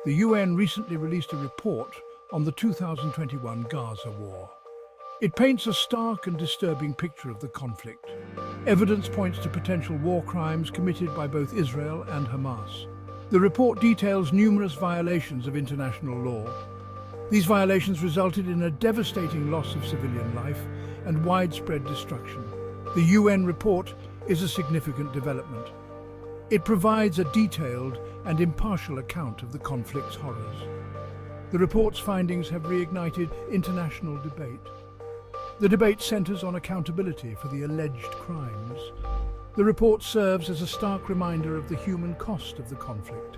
The UN recently released a report on the 2021 Gaza war. It paints a stark and disturbing picture of the conflict. Evidence points to potential war crimes committed by both Israel and Hamas. The report details numerous violations of international law. These violations resulted in a devastating loss of civilian life and widespread destruction. The UN report is a significant development. It provides a detailed and impartial account of the conflict's horrors. The report's findings have reignited international debate. The debate centers on accountability for the alleged crimes. The report serves as a stark reminder of the human cost of the conflict.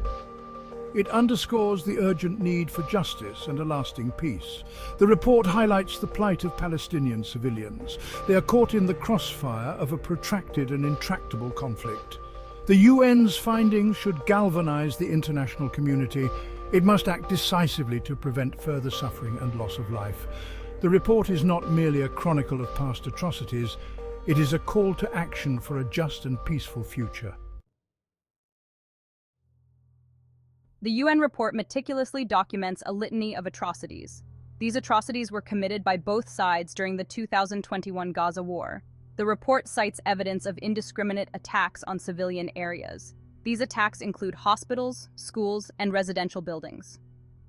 It underscores the urgent need for justice and a lasting peace. The report highlights the plight of Palestinian civilians. They are caught in the crossfire of a protracted and intractable conflict. The UN's findings should galvanize the international community. It must act decisively to prevent further suffering and loss of life. The report is not merely a chronicle of past atrocities, it is a call to action for a just and peaceful future. The UN report meticulously documents a litany of atrocities. These atrocities were committed by both sides during the 2021 Gaza war. The report cites evidence of indiscriminate attacks on civilian areas. These attacks include hospitals, schools, and residential buildings.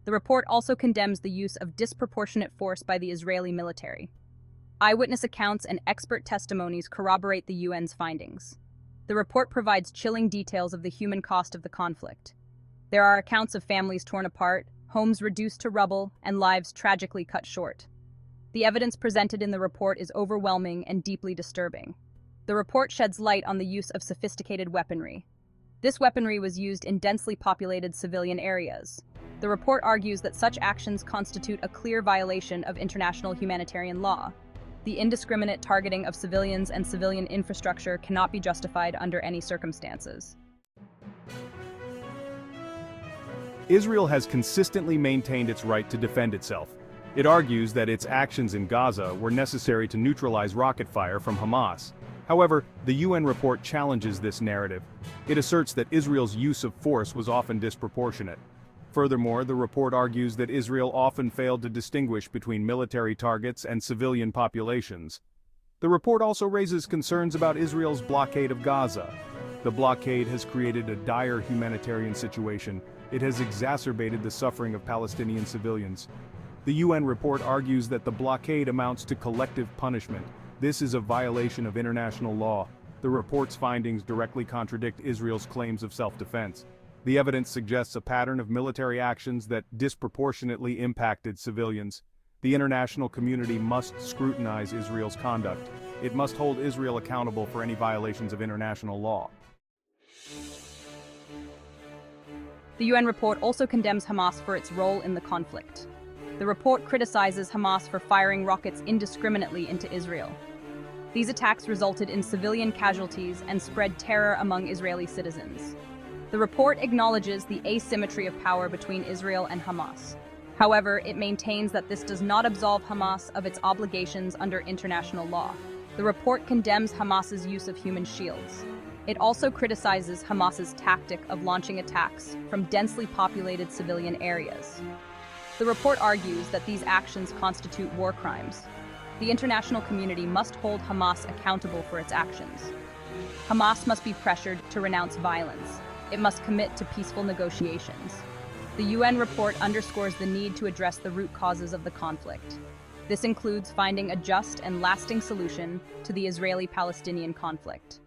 The report also condemns the use of disproportionate force by the Israeli military. Eyewitness accounts and expert testimonies corroborate the UN's findings. The report provides chilling details of the human cost of the conflict. There are accounts of families torn apart, homes reduced to rubble, and lives tragically cut short. The evidence presented in the report is overwhelming and deeply disturbing. The report sheds light on the use of sophisticated weaponry. This weaponry was used in densely populated civilian areas. The report argues that such actions constitute a clear violation of international humanitarian law. The indiscriminate targeting of civilians and civilian infrastructure cannot be justified under any circumstances. Israel has consistently maintained its right to defend itself. It argues that its actions in Gaza were necessary to neutralize rocket fire from Hamas. However, the UN report challenges this narrative. It asserts that Israel's use of force was often disproportionate. Furthermore, the report argues that Israel often failed to distinguish between military targets and civilian populations. The report also raises concerns about Israel's blockade of Gaza. The blockade has created a dire humanitarian situation. It has exacerbated the suffering of Palestinian civilians. The UN report argues that the blockade amounts to collective punishment. This is a violation of international law. The report's findings directly contradict Israel's claims of self-defense. The evidence suggests a pattern of military actions that disproportionately impacted civilians. The international community must scrutinize Israel's conduct. It must hold Israel accountable for any violations of international law. The UN report also condemns Hamas for its role in the conflict. The report criticizes Hamas for firing rockets indiscriminately into Israel. These attacks resulted in civilian casualties and spread terror among Israeli citizens. The report acknowledges the asymmetry of power between Israel and Hamas. However, it maintains that this does not absolve Hamas of its obligations under international law. The report condemns Hamas's use of human shields. It also criticizes Hamas's tactic of launching attacks from densely populated civilian areas. The report argues that these actions constitute war crimes. The international community must hold Hamas accountable for its actions. Hamas must be pressured to renounce violence. It must commit to peaceful negotiations. The UN report underscores the need to address the root causes of the conflict. This includes finding a just and lasting solution to the Israeli-Palestinian conflict.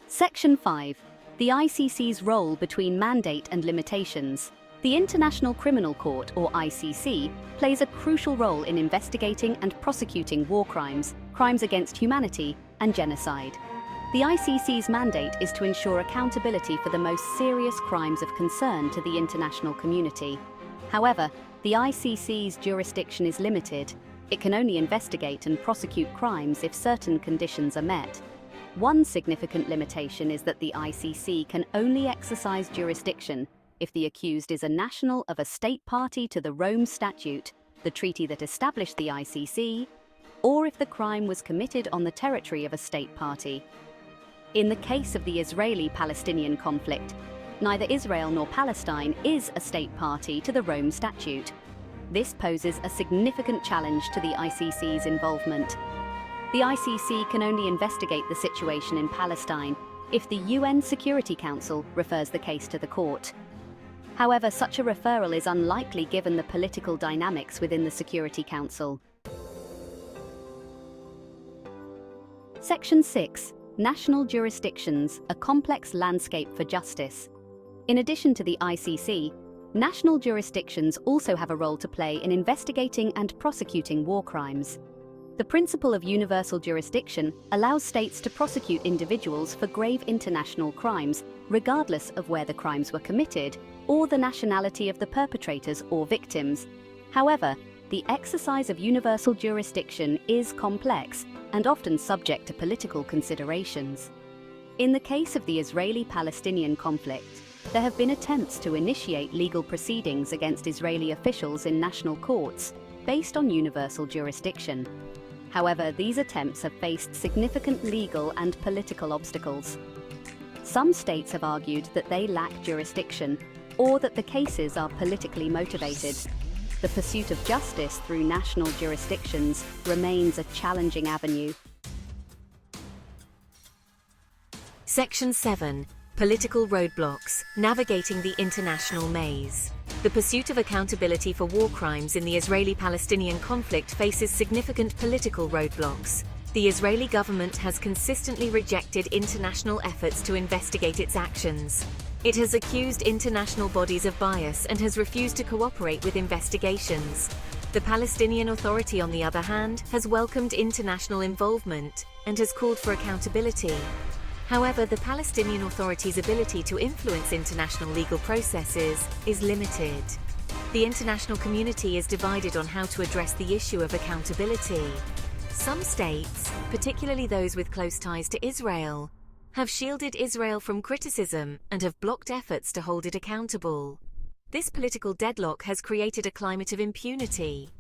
Section 5. The ICC's role between mandate and limitations. The International Criminal Court, or ICC, plays a crucial role in investigating and prosecuting war crimes, crimes against humanity, and genocide. The ICC's mandate is to ensure accountability for the most serious crimes of concern to the international community. However, the ICC's jurisdiction is limited. It can only investigate and prosecute crimes if certain conditions are met. One significant limitation is that the ICC can only exercise jurisdiction if the accused is a national of a state party to the Rome Statute, the treaty that established the ICC, or if the crime was committed on the territory of a state party. In the case of the Israeli-Palestinian conflict, Neither Israel nor Palestine is a state party to the Rome Statute. This poses a significant challenge to the ICC's involvement. The ICC can only investigate the situation in Palestine if the UN Security Council refers the case to the court. However, such a referral is unlikely given the political dynamics within the Security Council. Section 6. National jurisdictions, a complex landscape for justice. In addition to the ICC, national jurisdictions also have a role to play in investigating and prosecuting war crimes. The principle of universal jurisdiction allows states to prosecute individuals for grave international crimes, regardless of where the crimes were committed or the nationality of the perpetrators or victims. However, the exercise of universal jurisdiction is complex and often subject to political considerations. In the case of the Israeli-Palestinian conflict, there have been attempts to initiate legal proceedings against Israeli officials in national courts based on universal jurisdiction. However, these attempts have faced significant legal and political obstacles. Some states have argued that they lack jurisdiction or that the cases are politically motivated. The pursuit of justice through national jurisdictions remains a challenging avenue. Section 7. Political roadblocks, navigating the international maze. The pursuit of accountability for war crimes in the Israeli-Palestinian conflict faces significant political roadblocks. The Israeli government has consistently rejected international efforts to investigate its actions. It has accused international bodies of bias and has refused to cooperate with investigations. The Palestinian Authority, on the other hand, has welcomed international involvement and has called for accountability. However, the Palestinian Authority's ability to influence international legal processes is limited. The international community is divided on how to address the issue of accountability. Some states, particularly those with close ties to Israel, have shielded Israel from criticism and have blocked efforts to hold it accountable. This political deadlock has created a climate of impunity.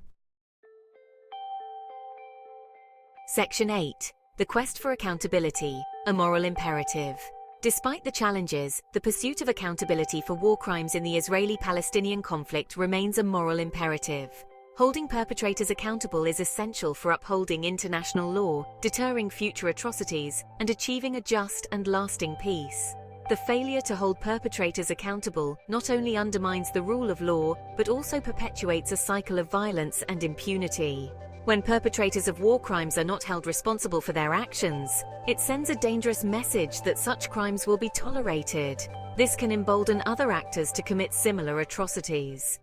Section 8. The quest for accountability, a moral imperative. Despite the challenges, the pursuit of accountability for war crimes in the Israeli-Palestinian conflict remains a moral imperative. Holding perpetrators accountable is essential for upholding international law, deterring future atrocities, and achieving a just and lasting peace. The failure to hold perpetrators accountable not only undermines the rule of law, but also perpetuates a cycle of violence and impunity. When perpetrators of war crimes are not held responsible for their actions, it sends a dangerous message that such crimes will be tolerated. This can embolden other actors to commit similar atrocities.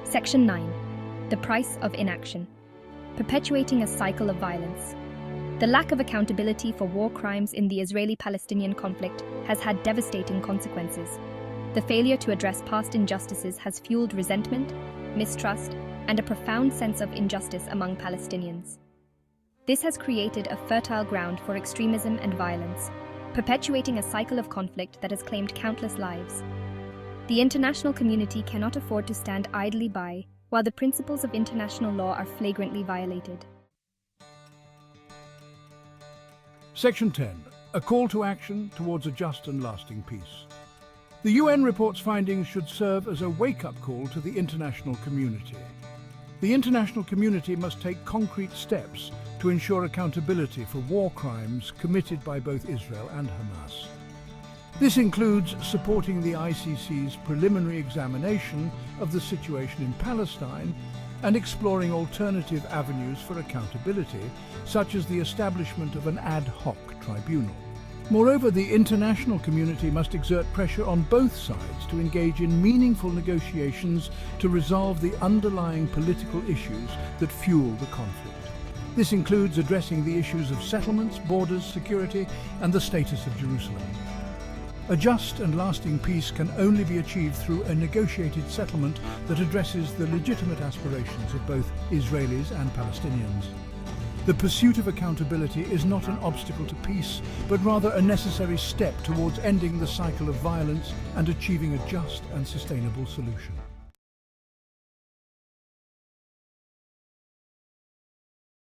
Section 9. The price of inaction. Perpetuating a cycle of violence. The lack of accountability for war crimes in the Israeli-Palestinian conflict has had devastating consequences. The failure to address past injustices has fueled resentment, mistrust, and a profound sense of injustice among Palestinians. This has created a fertile ground for extremism and violence, perpetuating a cycle of conflict that has claimed countless lives. The international community cannot afford to stand idly by while the principles of international law are flagrantly violated. Section 10. A call to action towards a just and lasting peace. The UN report's findings should serve as a wake-up call to the international community. The international community must take concrete steps to ensure accountability for war crimes committed by both Israel and Hamas. This includes supporting the ICC's preliminary examination of the situation in Palestine and exploring alternative avenues for accountability, such as the establishment of an ad hoc tribunal. Moreover, the international community must exert pressure on both sides to engage in meaningful negotiations to resolve the underlying political issues that fuel the conflict. This includes addressing the issues of settlements, borders, security, and the status of Jerusalem. A just and lasting peace can only be achieved through a negotiated settlement that addresses the legitimate aspirations of both Israelis and Palestinians. The pursuit of accountability is not an obstacle to peace, but rather a necessary step towards ending the cycle of violence and achieving a just and sustainable solution.